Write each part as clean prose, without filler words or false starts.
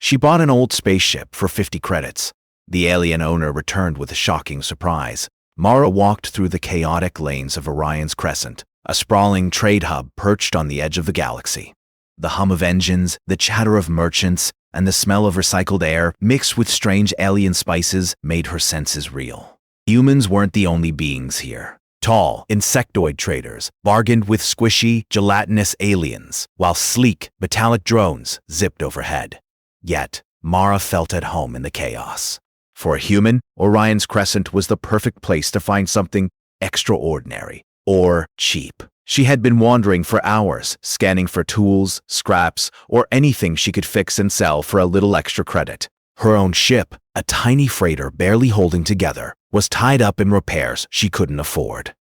She bought an old spaceship for 50 credits. The alien owner returned with a shocking surprise. Mara walked through the chaotic lanes of Orion's Crescent, a sprawling trade hub perched on the edge of the galaxy. The hum of engines, the chatter of merchants, and the smell of recycled air mixed with strange alien spices made her senses reel. Humans weren't the only beings here. Tall, insectoid traders bargained with squishy, gelatinous aliens, while sleek, metallic drones zipped overhead. Yet, Mara felt at home in the chaos. For a human, Orion's Crescent was the perfect place to find something extraordinary or cheap. She had been wandering for hours, scanning for tools, scraps, or anything she could fix and sell for a little extra credit. Her own ship, a tiny freighter barely holding together, was tied up in repairs she couldn't afford.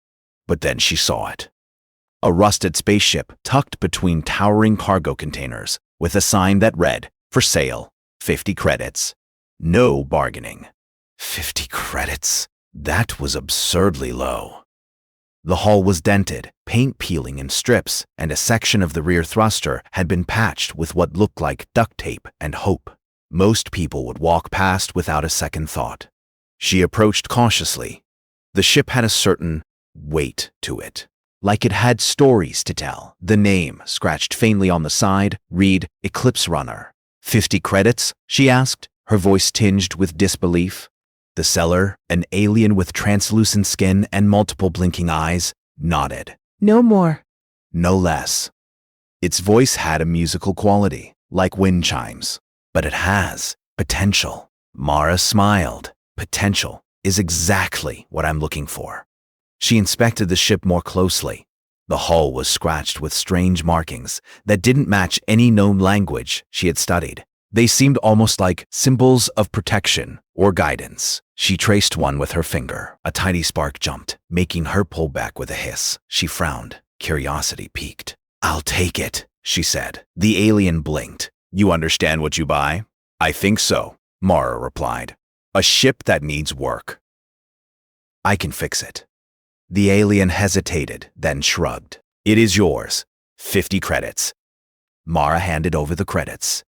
But then she saw it. A rusted spaceship tucked between towering cargo containers, with a sign that read, "For sale, 50 credits. No bargaining." 50 credits? That was absurdly low. The hull was dented, paint peeling in strips, and a section of the rear thruster had been patched with what looked like duct tape and hope. Most people would walk past without a second thought. She approached cautiously. The ship had a certain weight to it, like it had stories to tell. The name, scratched faintly on the side, read Eclipse Runner. 50 credits? She asked, her voice tinged with disbelief. The seller, an alien with translucent skin and multiple blinking eyes, nodded. No more. No less. Its voice had a musical quality, like wind chimes. But it has potential. Mara smiled. Potential is exactly what I'm looking for. She inspected the ship more closely. The hull was scratched with strange markings that didn't match any known language she had studied. They seemed almost like symbols of protection or guidance. She traced one with her finger. A tiny spark jumped, making her pull back with a hiss. She frowned. Curiosity piqued. "I'll take it," she said. The alien blinked. "You understand what you buy?" "I think so," Mara replied. "A ship that needs work. I can fix it." The alien hesitated, then shrugged. "It is yours. 50 credits." Mara handed over the credits.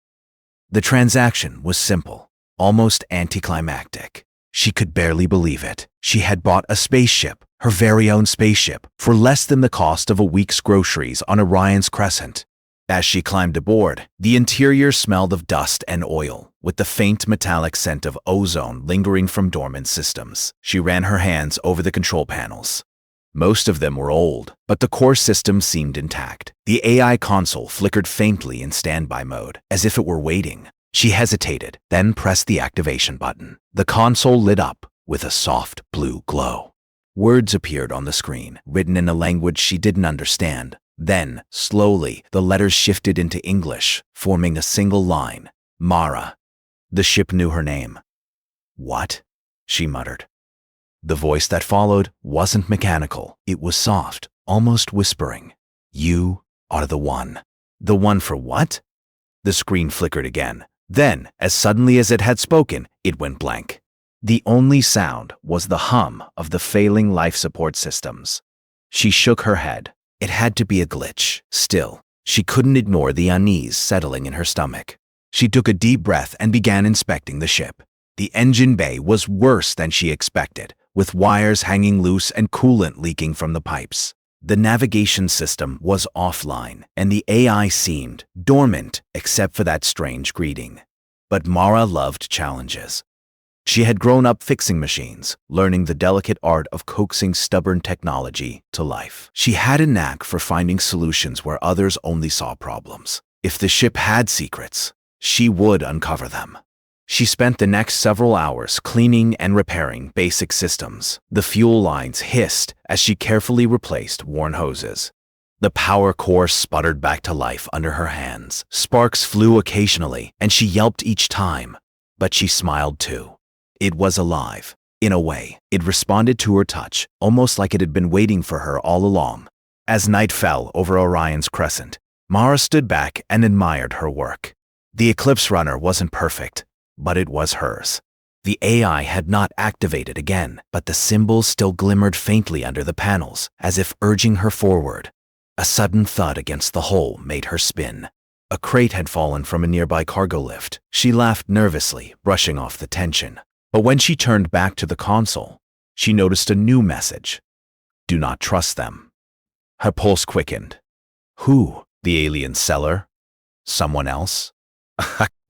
The transaction was simple, almost anticlimactic. She could barely believe it. She had bought a spaceship, her very own spaceship, for less than the cost of a week's groceries on Orion's Crescent. As she climbed aboard, the interior smelled of dust and oil, with the faint metallic scent of ozone lingering from dormant systems. She ran her hands over the control panels. Most of them were old, but the core system seemed intact. The AI console flickered faintly in standby mode, as if it were waiting. She hesitated, then pressed the activation button. The console lit up with a soft blue glow. Words appeared on the screen, written in a language she didn't understand. Then, slowly, the letters shifted into English, forming a single line. Mara. The ship knew her name. "What?" she muttered. The voice that followed wasn't mechanical. It was soft, almost whispering. "You are the one." "The one for what?" The screen flickered again. Then, as suddenly as it had spoken, it went blank. The only sound was the hum of the failing life support systems. She shook her head. It had to be a glitch. Still, she couldn't ignore the unease settling in her stomach. She took a deep breath and began inspecting the ship. The engine bay was worse than she expected, with wires hanging loose and coolant leaking from the pipes. The navigation system was offline, and the AI seemed dormant except for that strange greeting. But Mara loved challenges. She had grown up fixing machines, learning the delicate art of coaxing stubborn technology to life. She had a knack for finding solutions where others only saw problems. If the ship had secrets, she would uncover them. She spent the next several hours cleaning and repairing basic systems. The fuel lines hissed as she carefully replaced worn hoses. The power core sputtered back to life under her hands. Sparks flew occasionally, and she yelped each time. But she smiled too. It was alive. In a way, it responded to her touch, almost like it had been waiting for her all along. As night fell over Orion's Crescent, Mara stood back and admired her work. The Eclipse Runner wasn't perfect, but it was hers. The AI had not activated again, but the symbols still glimmered faintly under the panels, as if urging her forward. A sudden thud against the hull made her spin. A crate had fallen from a nearby cargo lift. She laughed nervously, brushing off the tension. But when she turned back to the console, she noticed a new message. Do not trust them. Her pulse quickened. Who? The alien seller? Someone else?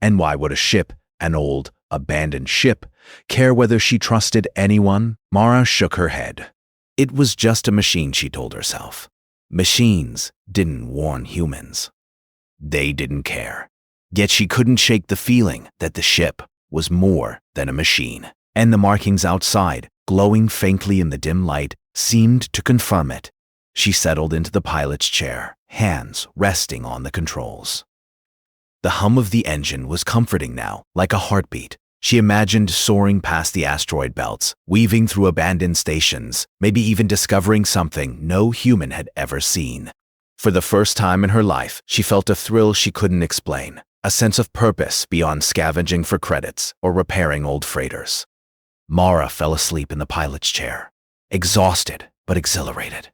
And why would a ship, an old, abandoned ship, care whether she trusted anyone? Mara shook her head. It was just a machine, she told herself. Machines didn't warn humans. They didn't care. Yet she couldn't shake the feeling that the ship was more than a machine. And the markings outside, glowing faintly in the dim light, seemed to confirm it. She settled into the pilot's chair, hands resting on the controls. The hum of the engine was comforting now, like a heartbeat. She imagined soaring past the asteroid belts, weaving through abandoned stations, maybe even discovering something no human had ever seen. For the first time in her life, she felt a thrill she couldn't explain, a sense of purpose beyond scavenging for credits or repairing old freighters. Mara fell asleep in the pilot's chair, exhausted but exhilarated.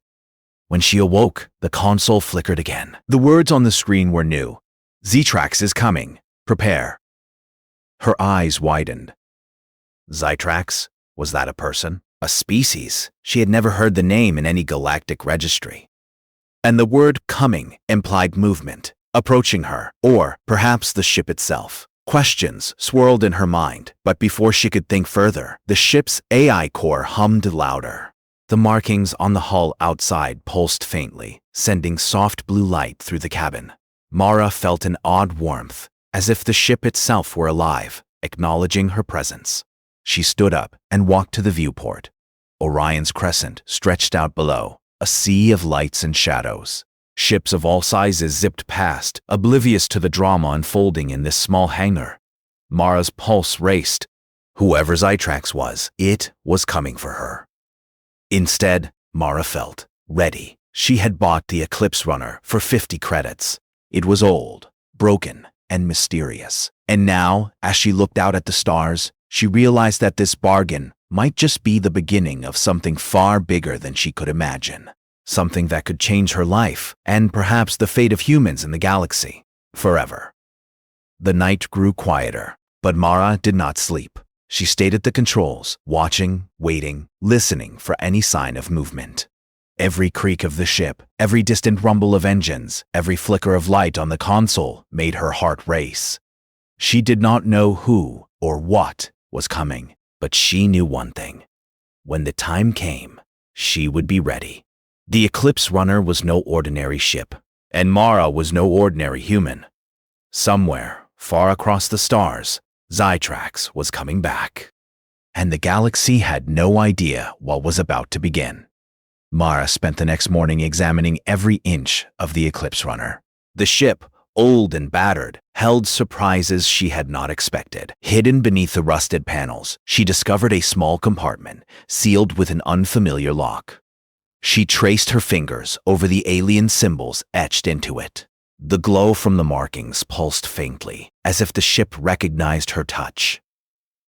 When she awoke, the console flickered again. The words on the screen were new. Zytrax is coming. Prepare. Her eyes widened. Zytrax? Was that a person? A species? She had never heard the name in any galactic registry. And the word coming implied movement, approaching her, or perhaps the ship itself. Questions swirled in her mind, but before she could think further, the ship's AI core hummed louder. The markings on the hull outside pulsed faintly, sending soft blue light through the cabin. Mara felt an odd warmth, as if the ship itself were alive, acknowledging her presence. She stood up and walked to the viewport. Orion's crescent stretched out below, a sea of lights and shadows. Ships of all sizes zipped past, oblivious to the drama unfolding in this small hangar. Mara's pulse raced. Whoever Zytrax was, it was coming for her. Instead, Mara felt ready. She had bought the Eclipse Runner for 50 credits. It was old, broken, and mysterious. And now, as she looked out at the stars, she realized that this bargain might just be the beginning of something far bigger than she could imagine. Something that could change her life, and perhaps the fate of humans in the galaxy, forever. The night grew quieter, but Mara did not sleep. She stayed at the controls, watching, waiting, listening for any sign of movement. Every creak of the ship, every distant rumble of engines, every flicker of light on the console made her heart race. She did not know who or what was coming, but she knew one thing. When the time came, she would be ready. The Eclipse Runner was no ordinary ship, and Mara was no ordinary human. Somewhere, far across the stars, Zytrax was coming back. And the galaxy had no idea what was about to begin. Mara spent the next morning examining every inch of the Eclipse Runner. The ship, old and battered, held surprises she had not expected. Hidden beneath the rusted panels, she discovered a small compartment, sealed with an unfamiliar lock. She traced her fingers over the alien symbols etched into it. The glow from the markings pulsed faintly, as if the ship recognized her touch.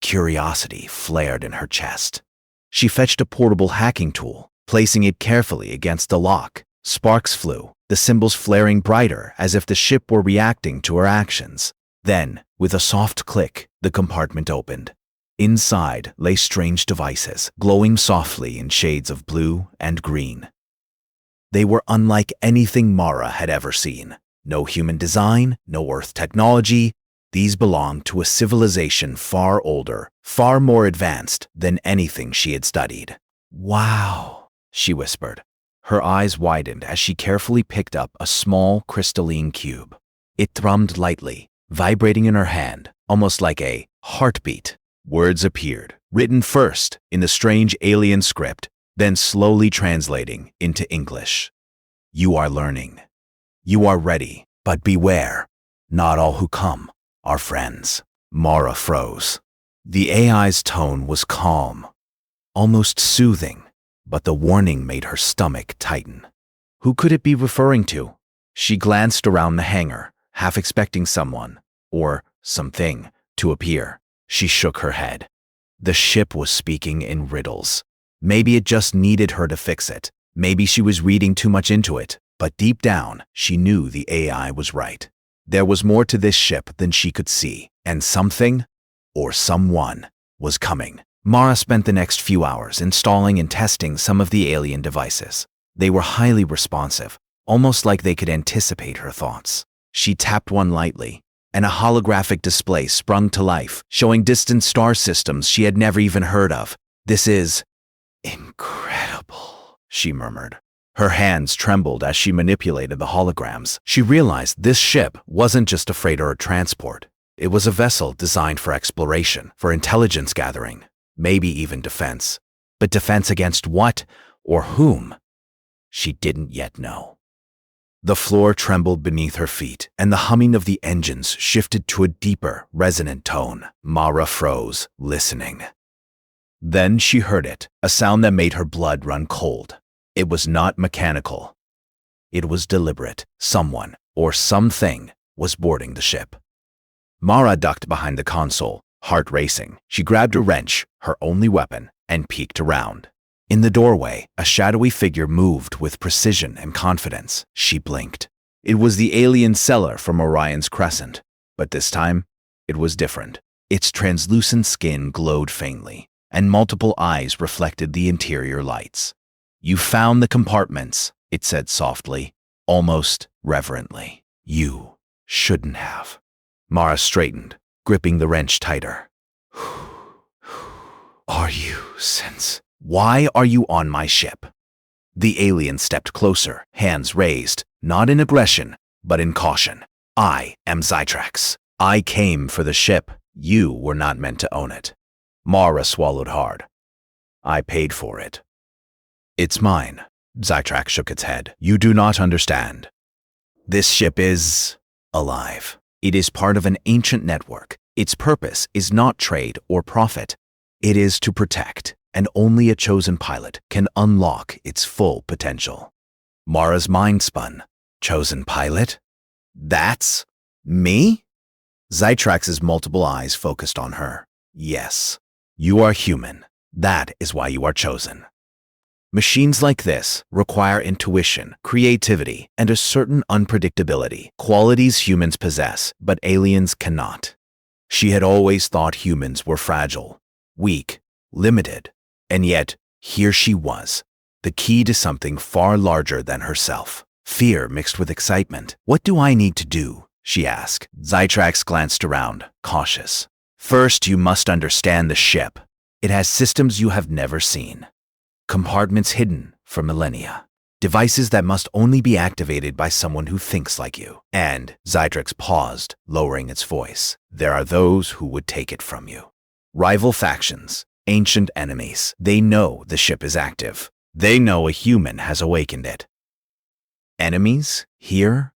Curiosity flared in her chest. She fetched a portable hacking tool, placing it carefully against the lock. Sparks flew, the symbols flaring brighter as if the ship were reacting to her actions. Then, with a soft click, the compartment opened. Inside lay strange devices, glowing softly in shades of blue and green. They were unlike anything Mara had ever seen. No human design, no Earth technology. These belonged to a civilization far older, far more advanced than anything she had studied. "Wow," she whispered. Her eyes widened as she carefully picked up a small crystalline cube. It thrummed lightly, vibrating in her hand, almost like a heartbeat. Words appeared, written first in the strange alien script, then slowly translating into English. "You are learning. You are ready, but beware. Not all who come are friends." Mara froze. The AI's tone was calm, almost soothing, but the warning made her stomach tighten. Who could it be referring to? She glanced around the hangar, half expecting someone, or something, to appear. She shook her head. The ship was speaking in riddles. Maybe it just needed her to fix it. Maybe she was reading too much into it, but deep down, she knew the AI was right. There was more to this ship than she could see, and something, or someone, was coming. Mara spent the next few hours installing and testing some of the alien devices. They were highly responsive, almost like they could anticipate her thoughts. She tapped one lightly, and a holographic display sprung to life, showing distant star systems she had never even heard of. "This is incredible," she murmured. Her hands trembled as she manipulated the holograms. She realized this ship wasn't just a freighter or transport. It was a vessel designed for exploration, for intelligence gathering, maybe even defense. But defense against what or whom? She didn't yet know. The floor trembled beneath her feet, and the humming of the engines shifted to a deeper, resonant tone. Mara froze, listening. Then she heard it, a sound that made her blood run cold. It was not mechanical. It was deliberate. Someone, or something, was boarding the ship. Mara ducked behind the console, heart racing. She grabbed a wrench, her only weapon, and peeked around. In the doorway, a shadowy figure moved with precision and confidence. She blinked. It was the alien Cellar from Orion's Crescent, but this time, it was different. Its translucent skin glowed faintly, and multiple eyes reflected the interior lights. "You found the compartments," it said softly, almost reverently. "You shouldn't have." Mara straightened, gripping the wrench tighter. "Are you since? Why are you on my ship?" The alien stepped closer, hands raised, not in aggression, but in caution. "I am Zytrax. I came for the ship. You were not meant to own it." Mara swallowed hard. "I paid for it." "It's mine." Zytrax shook its head. "You do not understand. This ship is alive. It is part of an ancient network. Its purpose is not trade or profit. It is to protect, and only a chosen pilot can unlock its full potential." Mara's mind spun. "Chosen pilot? That's me?" Zytrax's multiple eyes focused on her. "Yes, you are human. That is why you are chosen. Machines like this require intuition, creativity, and a certain unpredictability, qualities humans possess, but aliens cannot." She had always thought humans were fragile, weak, limited, and yet here she was, the key to something far larger than herself. Fear mixed with excitement. "What do I need to do?" she asked. Zytrax glanced around, cautious. "First, you must understand the ship. It has systems you have never seen. Compartments hidden for millennia. Devices that must only be activated by someone who thinks like you. And," Zytrax paused, lowering its voice, "there are those who would take it from you. Rival factions, ancient enemies. They know the ship is active. They know a human has awakened it." "Enemies? Here?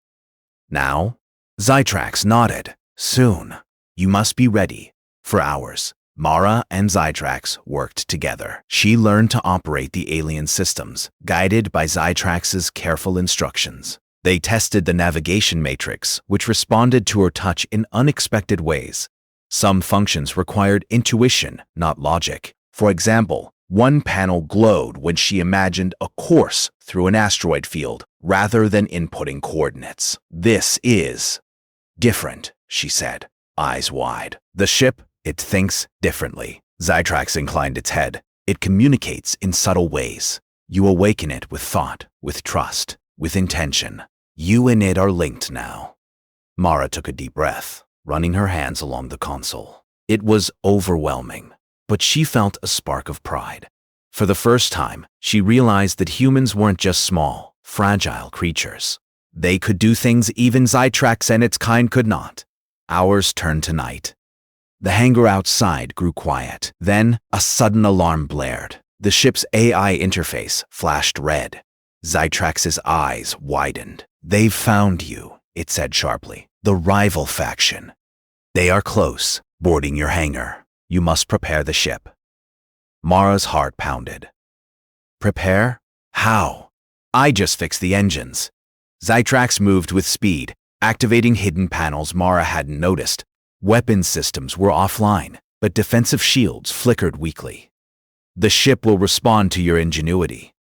Now?" Zytrax nodded. "Soon. You must be ready." For hours, Mara and Zytrax worked together. She learned to operate the alien systems, guided by Zytrax's careful instructions. They tested the navigation matrix, which responded to her touch in unexpected ways. Some functions required intuition, not logic. For example, one panel glowed when she imagined a course through an asteroid field rather than inputting coordinates. "This is different," she said, eyes wide. "The ship, it thinks differently." Zytrax inclined its head. "It communicates in subtle ways. You awaken it with thought, with trust, with intention. You and it are linked now." Mara took a deep breath, running her hands along the console. It was overwhelming, but she felt a spark of pride. For the first time, she realized that humans weren't just small, fragile creatures. They could do things even Zytrax and its kind could not. Hours turned to night. The hangar outside grew quiet. Then, a sudden alarm blared. The ship's AI interface flashed red. Zytrax's eyes widened. "They've found you," it said sharply. "The rival faction. They are close, boarding your hangar. You must prepare the ship." Mara's heart pounded. "Prepare? How?" "I just fixed the engines." Zytrax moved with speed, activating hidden panels Mara hadn't noticed. Weapon systems were offline, but defensive shields flickered weakly. "The ship will respond to your ingenuity."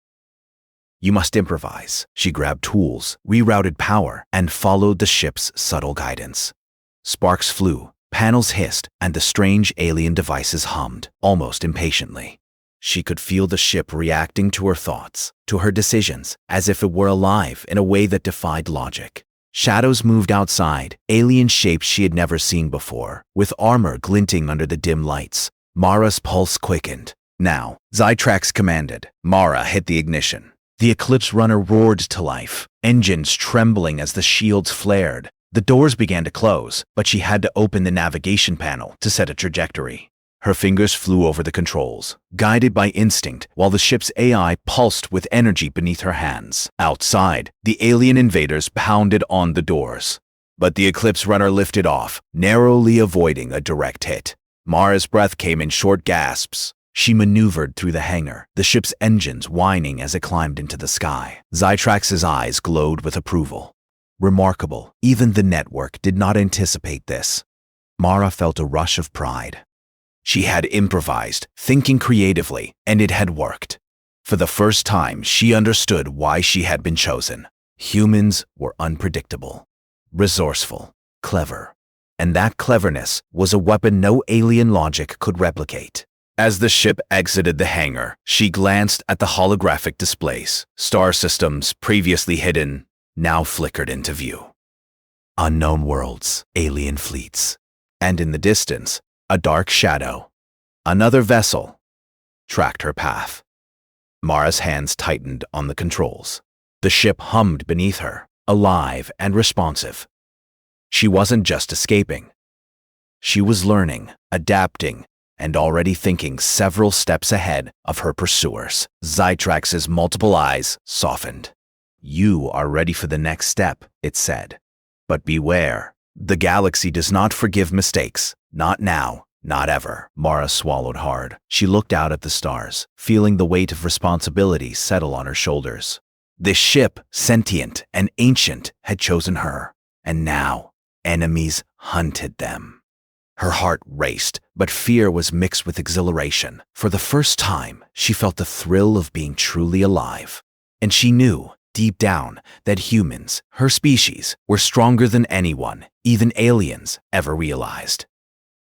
You must improvise. She grabbed tools, rerouted power, and followed the ship's subtle guidance. Sparks flew, panels hissed, and the strange alien devices hummed, almost impatiently. She could feel the ship reacting to her thoughts, to her decisions, as if it were alive in a way that defied logic. Shadows moved outside, alien shapes she had never seen before, with armor glinting under the dim lights. Mara's pulse quickened. Now, Zytrax commanded. Mara hit the ignition. The Eclipse Runner roared to life, engines trembling as the shields flared. The doors began to close, but she had to open the navigation panel to set a trajectory. Her fingers flew over the controls, guided by instinct, while the ship's AI pulsed with energy beneath her hands. Outside, the alien invaders pounded on the doors. But the Eclipse Runner lifted off, narrowly avoiding a direct hit. Mara's breath came in short gasps. She maneuvered through the hangar, the ship's engines whining as it climbed into the sky. Zytrax's eyes glowed with approval. Remarkable, even the network did not anticipate this. Mara felt a rush of pride. She had improvised, thinking creatively, and it had worked. For the first time, she understood why she had been chosen. Humans were unpredictable, resourceful, clever. And that cleverness was a weapon no alien logic could replicate. As the ship exited the hangar, she glanced at the holographic displays. Star systems previously hidden now flickered into view. Unknown worlds, alien fleets, and in the distance, a dark shadow. Another vessel tracked her path. Mara's hands tightened on the controls. The ship hummed beneath her, alive and responsive. She wasn't just escaping. She was learning, adapting, and already thinking several steps ahead of her pursuers. Zytrax's multiple eyes softened. You are ready for the next step, it said. But beware, the galaxy does not forgive mistakes. Not now, not ever. Mara swallowed hard. She looked out at the stars, feeling the weight of responsibility settle on her shoulders. This ship, sentient and ancient, had chosen her. And now, enemies hunted them. Her heart raced, but fear was mixed with exhilaration. For the first time, she felt the thrill of being truly alive. And she knew, deep down, that humans, her species, were stronger than anyone, even aliens, ever realized.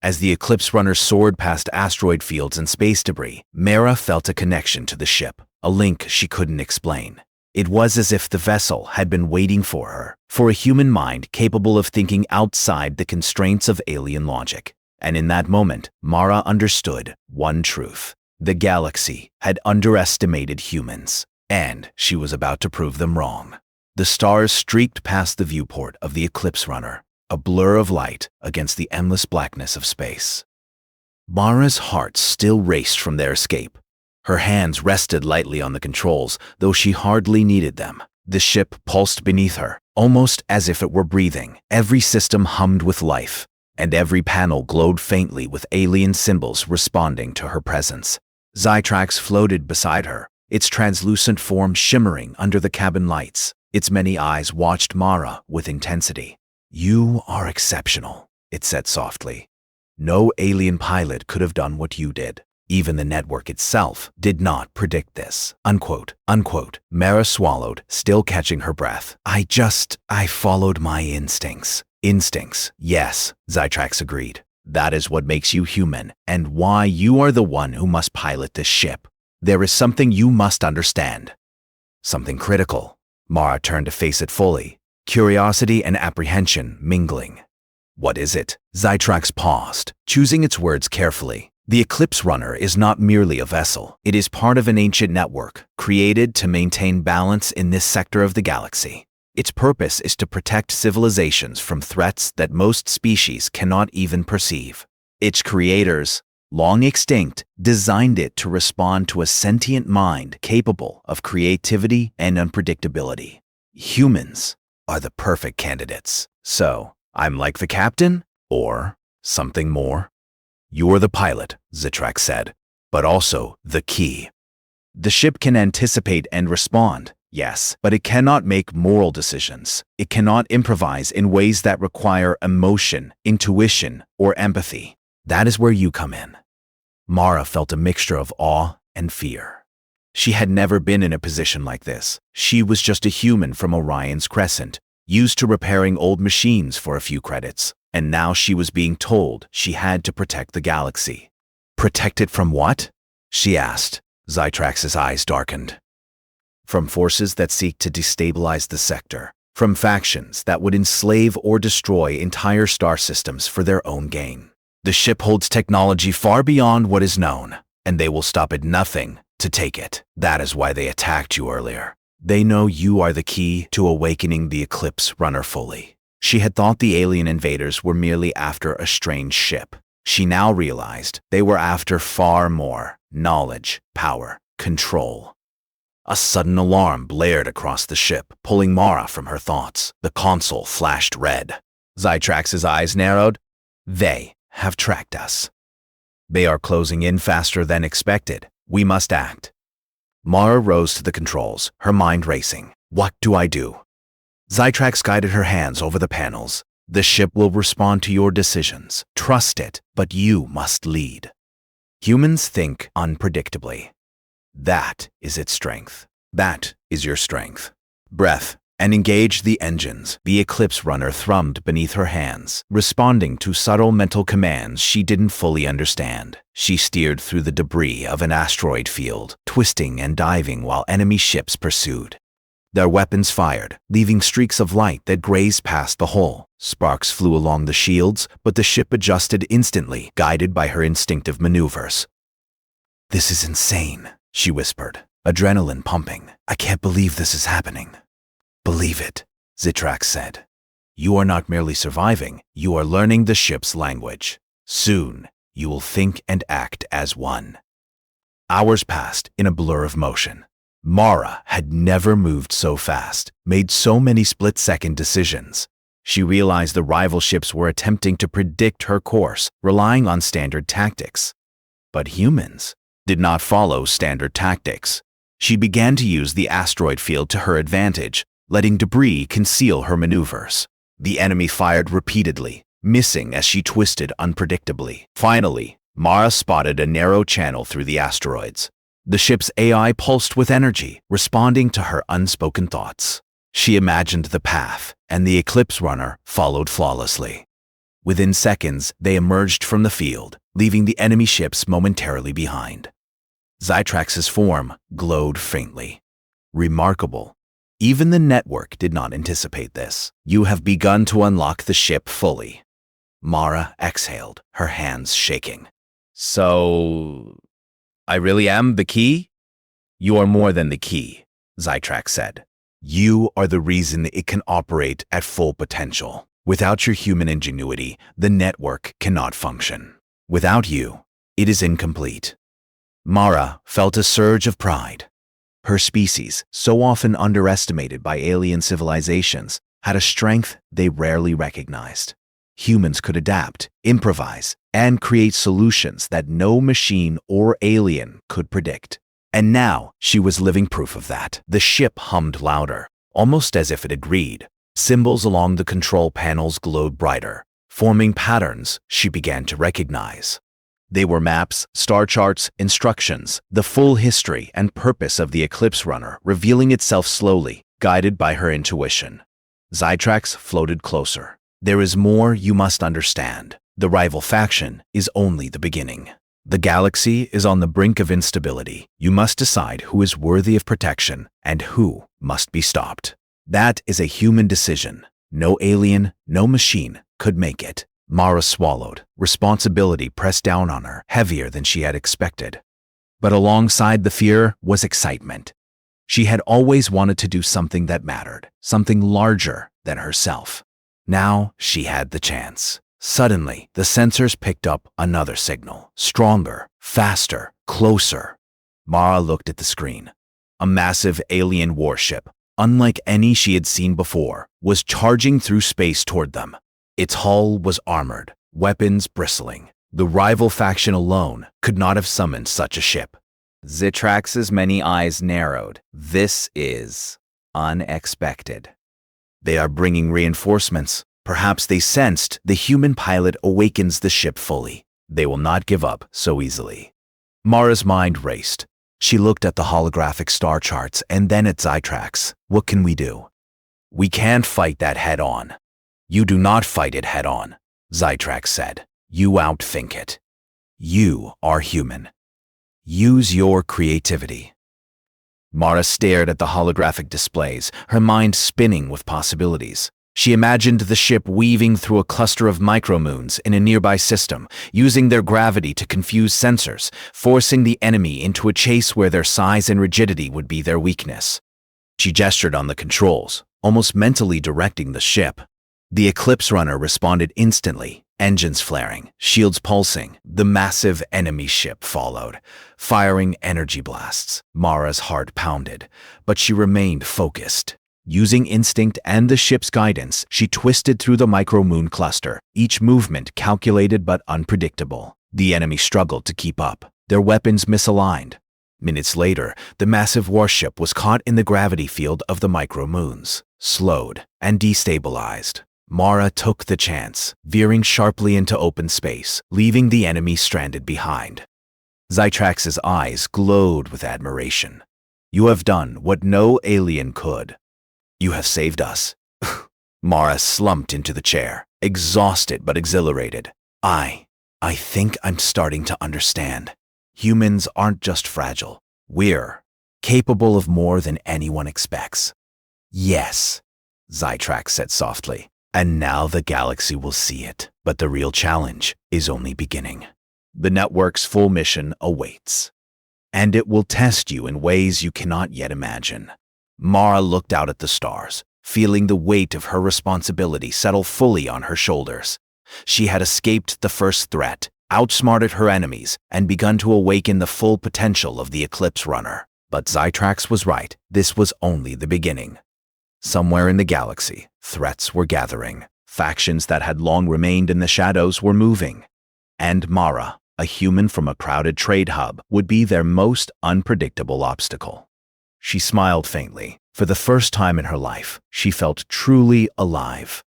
As the Eclipse Runner soared past asteroid fields and space debris, Mara felt a connection to the ship, a link she couldn't explain. It was as if the vessel had been waiting for her, for a human mind capable of thinking outside the constraints of alien logic. And in that moment, Mara understood one truth. The galaxy had underestimated humans, and she was about to prove them wrong. The stars streaked past the viewport of the Eclipse Runner, a blur of light against the endless blackness of space. Mara's heart still raced from their escape. Her hands rested lightly on the controls, though she hardly needed them. The ship pulsed beneath her, almost as if it were breathing. Every system hummed with life, and every panel glowed faintly with alien symbols responding to her presence. Zytrax floated beside her, its translucent form shimmering under the cabin lights. Its many eyes watched Mara with intensity. "You are exceptional," it said softly. "No alien pilot could have done what you did. Even the network itself did not predict this." Unquote. Mara swallowed, still catching her breath. I followed my instincts. Instincts, yes, Zytrax agreed. That is what makes you human, and why you are the one who must pilot this ship. There is something you must understand. Something critical. Mara turned to face it fully, curiosity and apprehension mingling. "What is it?" Zytrax paused, choosing its words carefully. The Eclipse Runner is not merely a vessel. It is part of an ancient network, created to maintain balance in this sector of the galaxy. Its purpose is to protect civilizations from threats that most species cannot even perceive. Its creators, long extinct, designed it to respond to a sentient mind capable of creativity and unpredictability. Humans are the perfect candidates. So, I'm like the captain? Or something more? "You're the pilot," Zytrax said, "but also the key. The ship can anticipate and respond, yes, but it cannot make moral decisions. It cannot improvise in ways that require emotion, intuition, or empathy. That is where you come in." Mara felt a mixture of awe and fear. She had never been in a position like this. She was just a human from Orion's Crescent, used to repairing old machines for a few credits, and now she was being told she had to protect the galaxy. Protect it from what? She asked. Zytrax's eyes darkened. From forces that seek to destabilize the sector, from factions that would enslave or destroy entire star systems for their own gain. The ship holds technology far beyond what is known, and they will stop at nothing to take it. That is why they attacked you earlier. They know you are the key to awakening the Eclipse Runner fully. She had thought the alien invaders were merely after a strange ship. She now realized they were after far more: knowledge, power, control. A sudden alarm blared across the ship, pulling Mara from her thoughts. The console flashed red. Zytrax's eyes narrowed. They have tracked us. They are closing in faster than expected. We must act. Mara rose to the controls, her mind racing. What do I do? Zytrax guided her hands over the panels. The ship will respond to your decisions. Trust it, but you must lead. Humans think unpredictably. That is its strength. That is your strength. Breath, and engage the engines. The Eclipse Runner thrummed beneath her hands, responding to subtle mental commands she didn't fully understand. She steered through the debris of an asteroid field, twisting and diving while enemy ships pursued. Their weapons fired, leaving streaks of light that grazed past the hull. Sparks flew along the shields, but the ship adjusted instantly, guided by her instinctive maneuvers. This is insane, she whispered, adrenaline pumping. I can't believe this is happening. Believe it, Zytrax said. You are not merely surviving, you are learning the ship's language. Soon, you will think and act as one. Hours passed in a blur of motion. Mara had never moved so fast, made so many split-second decisions. She realized the rival ships were attempting to predict her course, relying on standard tactics. But humans did not follow standard tactics. She began to use the asteroid field to her advantage, letting debris conceal her maneuvers. The enemy fired repeatedly, missing as she twisted unpredictably. Finally, Mara spotted a narrow channel through the asteroids. The ship's AI pulsed with energy, responding to her unspoken thoughts. She imagined the path, and the Eclipse Runner followed flawlessly. Within seconds, they emerged from the field, leaving the enemy ships momentarily behind. Zytrax's form glowed faintly. Remarkable. Even the network did not anticipate this. You have begun to unlock the ship fully. Mara exhaled, her hands shaking. So, I really am the key? You are more than the key, Zytrax said. You are the reason it can operate at full potential. Without your human ingenuity, the network cannot function. Without you, it is incomplete. Mara felt a surge of pride. Her species, so often underestimated by alien civilizations, had a strength they rarely recognized. Humans could adapt, improvise, and create solutions that no machine or alien could predict. And now she was living proof of that. The ship hummed louder, almost as if it agreed. Symbols along the control panels glowed brighter, forming patterns she began to recognize. They were maps, star charts, instructions, the full history and purpose of the Eclipse Runner revealing itself slowly, guided by her intuition. Zytrax floated closer. There is more you must understand. The rival faction is only the beginning. The galaxy is on the brink of instability. You must decide who is worthy of protection and who must be stopped. That is a human decision. No alien, no machine could make it. Mara swallowed. Responsibility pressed down on her, heavier than she had expected. But alongside the fear was excitement. She had always wanted to do something that mattered, something larger than herself. Now she had the chance. Suddenly, the sensors picked up another signal. Stronger, faster, closer. Mara looked at the screen. A massive alien warship, unlike any she had seen before, was charging through space toward them. Its hull was armored, weapons bristling. The rival faction alone could not have summoned such a ship. Zytrax's many eyes narrowed. This is unexpected. They are bringing reinforcements. Perhaps they sensed the human pilot awakens the ship fully. They will not give up so easily. Mara's mind raced. She looked at the holographic star charts and then at Zytrax. What can we do? We can't fight that head-on. You do not fight it head-on, Zytrax said. You outthink it. You are human. Use your creativity. Mara stared at the holographic displays, her mind spinning with possibilities. She imagined the ship weaving through a cluster of micromoons in a nearby system, using their gravity to confuse sensors, forcing the enemy into a chase where their size and rigidity would be their weakness. She gestured on the controls, almost mentally directing the ship. The Eclipse Runner responded instantly, engines flaring, shields pulsing. The massive enemy ship followed, firing energy blasts. Mara's heart pounded, but she remained focused. Using instinct and the ship's guidance, she twisted through the micromoon cluster, each movement calculated but unpredictable. The enemy struggled to keep up, their weapons misaligned. Minutes later, the massive warship was caught in the gravity field of the micromoons, slowed and destabilized. Mara took the chance, veering sharply into open space, leaving the enemy stranded behind. Zytrax's eyes glowed with admiration. You have done what no alien could. You have saved us. Mara slumped into the chair, exhausted but exhilarated. I think I'm starting to understand. Humans aren't just fragile. We're capable of more than anyone expects. Yes, Zytrax said softly. And now the galaxy will see it. But the real challenge is only beginning. The network's full mission awaits. And it will test you in ways you cannot yet imagine. Mara looked out at the stars, feeling the weight of her responsibility settle fully on her shoulders. She had escaped the first threat, outsmarted her enemies, and begun to awaken the full potential of the Eclipse Runner. But Zytrax was right. This was only the beginning. Somewhere in the galaxy, threats were gathering. Factions that had long remained in the shadows were moving. And Mara, a human from a crowded trade hub, would be their most unpredictable obstacle. She smiled faintly. For the first time in her life, she felt truly alive.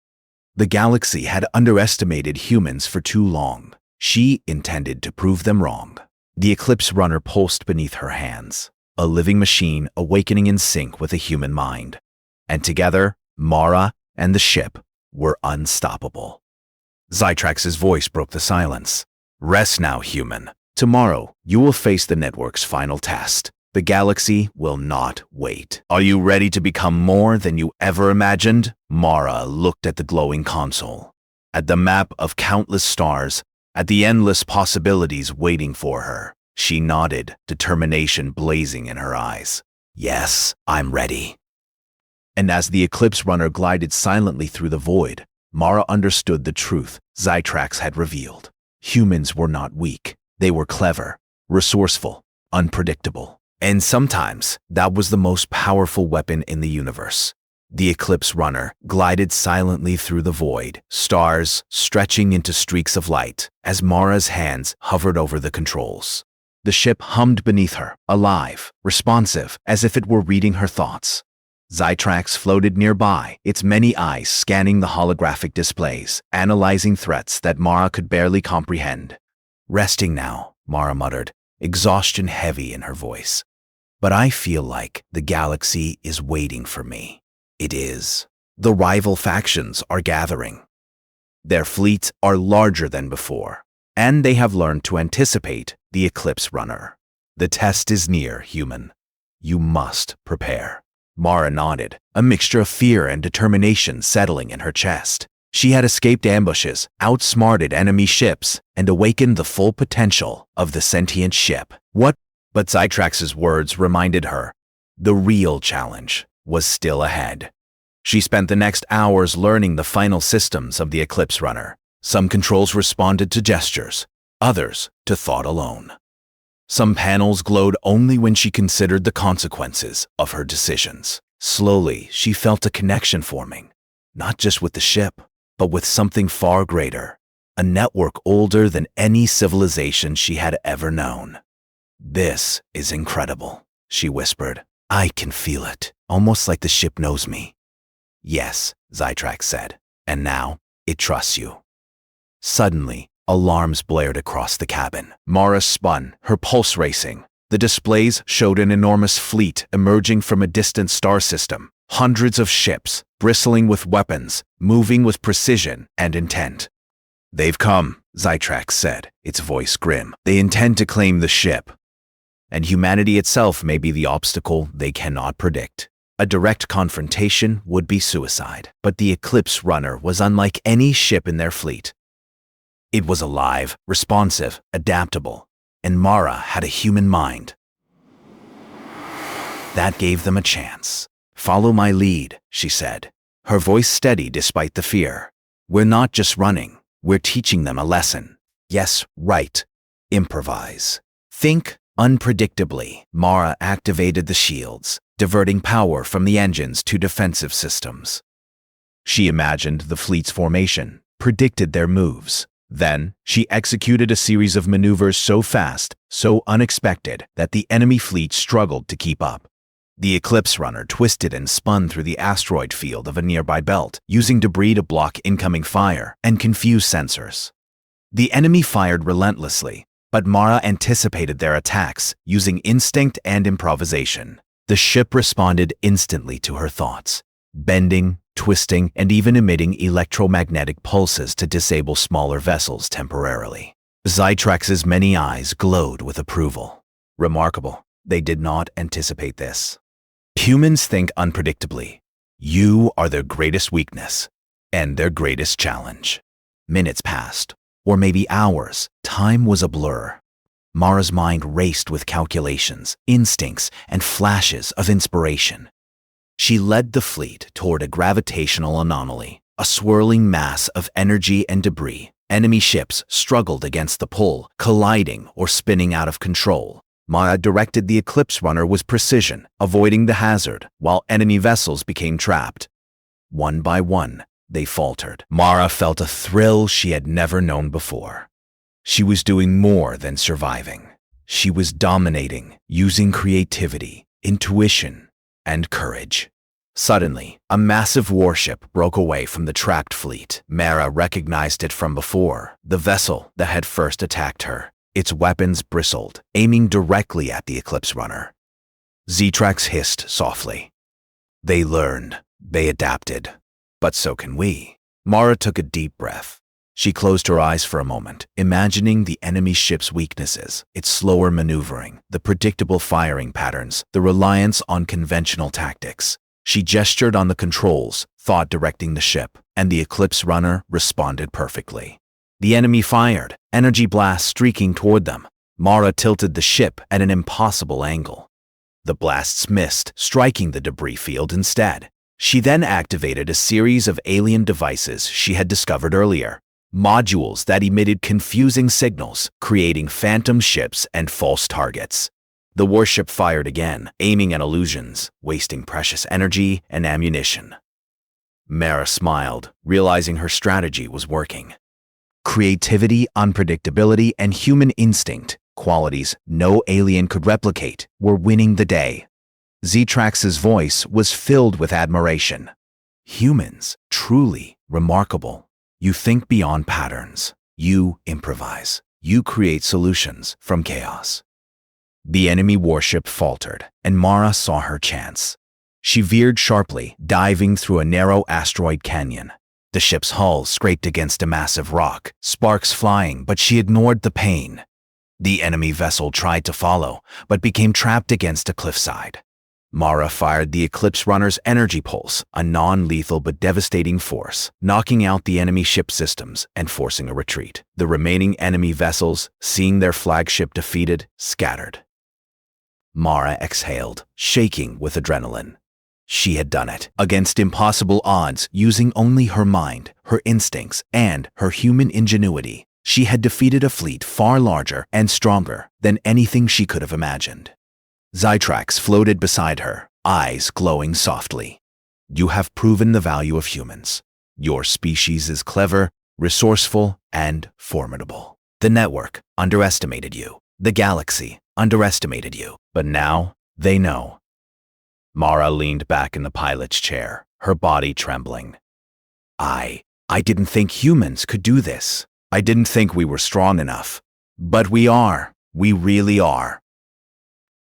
The galaxy had underestimated humans for too long. She intended to prove them wrong. The Eclipse Runner pulsed beneath her hands, a living machine awakening in sync with a human mind. And together, Mara and the ship were unstoppable. Zytrax's voice broke the silence. Rest now, human. Tomorrow, you will face the network's final test. The galaxy will not wait. Are you ready to become more than you ever imagined? Mara looked at the glowing console, at the map of countless stars, at the endless possibilities waiting for her. She nodded, determination blazing in her eyes. Yes, I'm ready. And as the Eclipse Runner glided silently through the void, Mara understood the truth Zytrax had revealed. Humans were not weak. They were clever, resourceful, unpredictable. And sometimes, that was the most powerful weapon in the universe. The Eclipse Runner glided silently through the void, stars stretching into streaks of light as Mara's hands hovered over the controls. The ship hummed beneath her, alive, responsive, as if it were reading her thoughts. Zytrax floated nearby, its many eyes scanning the holographic displays, analyzing threats that Mara could barely comprehend. Resting now, Mara muttered, exhaustion heavy in her voice. But I feel like the galaxy is waiting for me. It is. The rival factions are gathering. Their fleets are larger than before, and they have learned to anticipate the Eclipse Runner. The test is near, human. You must prepare. Mara nodded, a mixture of fear and determination settling in her chest. She had escaped ambushes, outsmarted enemy ships, and awakened the full potential of the sentient ship. But Zytrax's words reminded her, the real challenge was still ahead. She spent the next hours learning the final systems of the Eclipse Runner. Some controls responded to gestures, others to thought alone. Some panels glowed only when she considered the consequences of her decisions. Slowly, she felt a connection forming, not just with the ship, but with something far greater, a network older than any civilization she had ever known. This is incredible, she whispered. I can feel it, almost like the ship knows me. Yes, Zytrax said, and now it trusts you. Suddenly, alarms blared across the cabin. Mara spun, her pulse racing. The displays showed an enormous fleet emerging from a distant star system, hundreds of ships, bristling with weapons, moving with precision and intent. "They've come," Zytrax said, its voice grim. "They intend to claim the ship. And humanity itself may be the obstacle they cannot predict. A direct confrontation would be suicide, but the Eclipse Runner was unlike any ship in their fleet. It was alive, responsive, adaptable, and Mara had a human mind. That gave them a chance. "Follow my lead," she said, her voice steady despite the fear. "We're not just running, we're teaching them a lesson. Yes, right. Improvise. Think unpredictably." Mara activated the shields, diverting power from the engines to defensive systems. She imagined the fleet's formation, predicted their moves. Then, she executed a series of maneuvers so fast, so unexpected, that the enemy fleet struggled to keep up. The Eclipse Runner twisted and spun through the asteroid field of a nearby belt, using debris to block incoming fire and confuse sensors. The enemy fired relentlessly, but Mara anticipated their attacks, using instinct and improvisation. The ship responded instantly to her thoughts, bending, twisting, and even emitting electromagnetic pulses to disable smaller vessels temporarily. Zytrax's many eyes glowed with approval. Remarkable. They did not anticipate this. Humans think unpredictably. You are their greatest weakness and their greatest challenge. Minutes passed, or maybe hours. Time was a blur. Mara's mind raced with calculations, instincts, and flashes of inspiration. She led the fleet toward a gravitational anomaly, a swirling mass of energy and debris. Enemy ships struggled against the pull, colliding or spinning out of control. Mara directed the Eclipse Runner with precision, avoiding the hazard, while enemy vessels became trapped. One by one, they faltered. Mara felt a thrill she had never known before. She was doing more than surviving. She was dominating, using creativity, intuition, and courage. Suddenly, a massive warship broke away from the trapped fleet. Mara recognized it from before, the vessel that had first attacked her. Its weapons bristled, aiming directly at the Eclipse Runner. Zytrax hissed softly. "They learned. They adapted. But so can we." Mara took a deep breath. She closed her eyes for a moment, imagining the enemy ship's weaknesses, its slower maneuvering, the predictable firing patterns, the reliance on conventional tactics. She gestured on the controls, thought directing the ship, and the Eclipse Runner responded perfectly. The enemy fired, energy blasts streaking toward them. Mara tilted the ship at an impossible angle. The blasts missed, striking the debris field instead. She then activated a series of alien devices she had discovered earlier, modules that emitted confusing signals, creating phantom ships and false targets. The warship fired again, aiming at illusions, wasting precious energy and ammunition. Mara smiled, realizing her strategy was working. Creativity, unpredictability, and human instinct, qualities no alien could replicate, were winning the day. Zytrax's voice was filled with admiration. "Humans, truly remarkable. You think beyond patterns. You improvise. You create solutions from chaos." The enemy warship faltered, and Mara saw her chance. She veered sharply, diving through a narrow asteroid canyon. The ship's hull scraped against a massive rock, sparks flying, but she ignored the pain. The enemy vessel tried to follow, but became trapped against a cliffside. Mara fired the Eclipse Runner's energy pulse, a non-lethal but devastating force, knocking out the enemy ship systems and forcing a retreat. The remaining enemy vessels, seeing their flagship defeated, scattered. Mara exhaled, shaking with adrenaline. She had done it, against impossible odds, using only her mind, her instincts, and her human ingenuity. She had defeated a fleet far larger and stronger than anything she could have imagined. Zytrax floated beside her, eyes glowing softly. "You have proven the value of humans. Your species is clever, resourceful, and formidable. The network underestimated you. The galaxy underestimated you. But now they know." Mara leaned back in the pilot's chair, her body trembling. I didn't think humans could do this. I didn't think we were strong enough. But we are. We really are."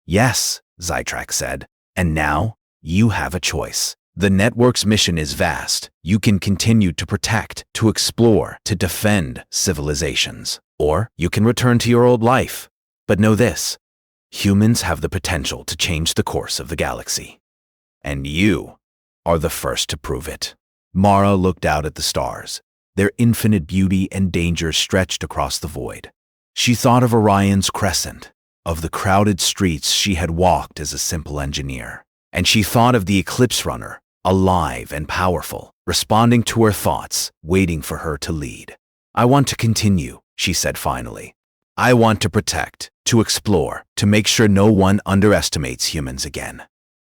Yes, Zytrax said. And now, you have a choice. The network's mission is vast. You can continue to protect, to explore, to defend civilizations. Or you can return to your old life. But know this, humans have the potential to change the course of the galaxy. And you are the first to prove it. Mara looked out at the stars. Their infinite beauty and danger stretched across the void. She thought of Orion's crescent, of the crowded streets she had walked as a simple engineer. And she thought of the Eclipse Runner, alive and powerful, responding to her thoughts, waiting for her to lead. I want to continue, she said finally. I want to protect, to explore, to make sure no one underestimates humans again.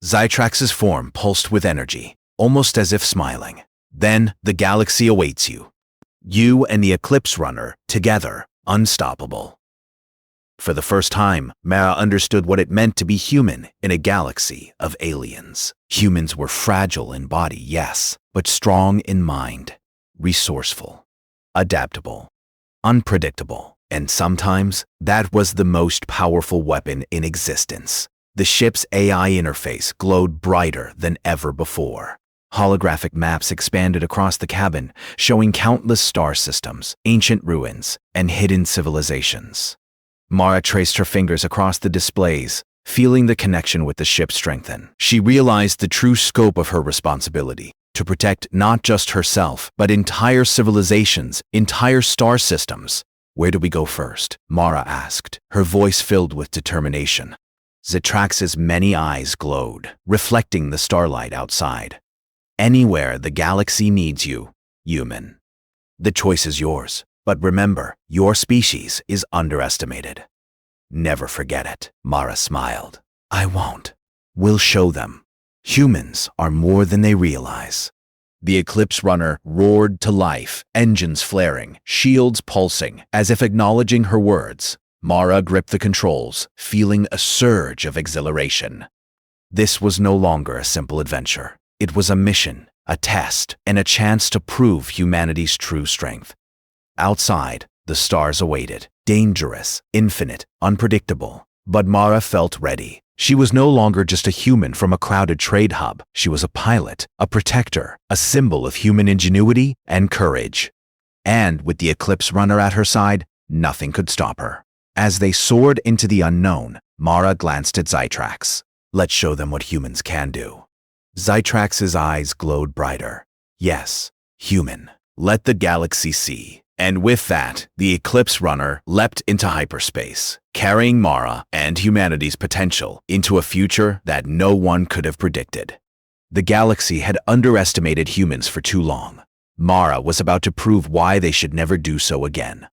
Zytrax's form pulsed with energy, almost as if smiling. Then the galaxy awaits you. You and the Eclipse Runner, together, unstoppable. For the first time, Mara understood what it meant to be human in a galaxy of aliens. Humans were fragile in body, yes, but strong in mind, resourceful, adaptable, unpredictable. And sometimes, that was the most powerful weapon in existence. The ship's AI interface glowed brighter than ever before. Holographic maps expanded across the cabin, showing countless star systems, ancient ruins, and hidden civilizations. Mara traced her fingers across the displays, feeling the connection with the ship strengthen. She realized the true scope of her responsibility, to protect not just herself, but entire civilizations, entire star systems. Where do we go first? Mara asked, her voice filled with determination. Zytrax's many eyes glowed, reflecting the starlight outside. Anywhere the galaxy needs you, human. The choice is yours, but remember, your species is underestimated. Never forget it, Mara smiled. I won't. We'll show them. Humans are more than they realize. The Eclipse Runner roared to life, engines flaring, shields pulsing, as if acknowledging her words. Mara gripped the controls, feeling a surge of exhilaration. This was no longer a simple adventure. It was a mission, a test, and a chance to prove humanity's true strength. Outside, the stars awaited, dangerous, infinite, unpredictable. But Mara felt ready. She was no longer just a human from a crowded trade hub. She was a pilot, a protector, a symbol of human ingenuity and courage. And with the Eclipse Runner at her side, nothing could stop her. As they soared into the unknown, Mara glanced at Zytrax. Let's show them what humans can do. Zytrax's eyes glowed brighter. Yes, human. Let the galaxy see. And with that, the Eclipse Runner leapt into hyperspace, carrying Mara and humanity's potential into a future that no one could have predicted. The galaxy had underestimated humans for too long. Mara was about to prove why they should never do so again.